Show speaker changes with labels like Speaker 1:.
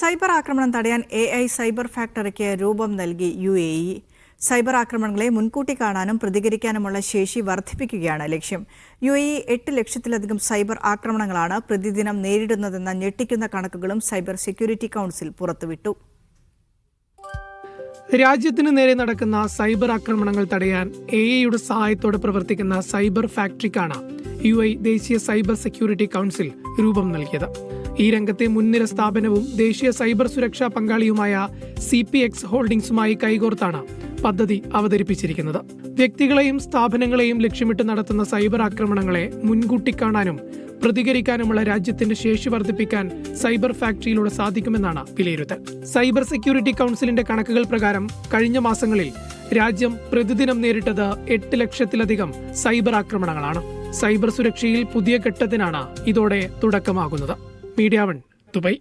Speaker 1: Cyber ആക്രമണം തടയാൻ AI cyber ഫാക്ടറിക്ക് രൂപം നൽകി UAE. സൈബർ ആക്രമണങ്ങളെ മുൻകൂട്ടി കാണാനും പ്രതികരിക്കാനുമുള്ള ശേഷി വർദ്ധിപ്പിക്കുകയാണ് ലക്ഷ്യം. UAE 8 ലക്ഷത്തിലധികം സൈബർ ആക്രമണങ്ങളാണ് പ്രതിദിനം നേരിടുന്നതെന്ന ഞെട്ടിക്കുന്ന കണക്കുകളും സൈബർ സെക്യൂരിറ്റി കൗൺസിൽ പുറത്തുവിട്ടു.
Speaker 2: രാജ്യത്തിന് നേരെ നടക്കുന്ന സൈബർ ആക്രമണങ്ങൾ തടയാൻ AIയുടെ സഹായത്തോടെ പ്രവർത്തിക്കുന്ന സൈബർ ഫാക്ടറിക്കാണ് UAE ദേശീയ സൈബർ സെക്യൂരിറ്റി കൗൺസിൽ രൂപം നൽകിയത്. ഈ രംഗത്തെ മുൻനിര സ്ഥാപനവും ദേശീയ സൈബർ സുരക്ഷാ പങ്കാളിയുമായ CPX ഹോൾഡിംഗ്സുമായി കൈകോർത്താണ് പദ്ധതി അവതരിപ്പിച്ചിരിക്കുന്നത്. വ്യക്തികളെയും സ്ഥാപനങ്ങളെയും ലക്ഷ്യമിട്ട് നടത്തുന്ന സൈബർ ആക്രമണങ്ങളെ മുൻകൂട്ടി കാണാനും പ്രതികരിക്കാനുമുള്ള രാജ്യത്തിന്റെ ശേഷി വർദ്ധിപ്പിക്കാൻ സൈബർ ഫാക്ടറിയിലൂടെ സാധിക്കുമെന്നാണ് വിലയിരുത്തൽ. സൈബർ സെക്യൂരിറ്റി കൗൺസിലിന്റെ കണക്കുകൾ പ്രകാരം കഴിഞ്ഞ മാസങ്ങളിൽ രാജ്യം പ്രതിദിനം നേരിട്ടത് 8 ലക്ഷത്തിലധികം സൈബർ ആക്രമണങ്ങളാണ്. സൈബർ സുരക്ഷയിൽ പുതിയ ഘട്ടത്തിനാണ് ഇതോടെ തുടക്കമാകുന്നത്. Media 1 Dubai.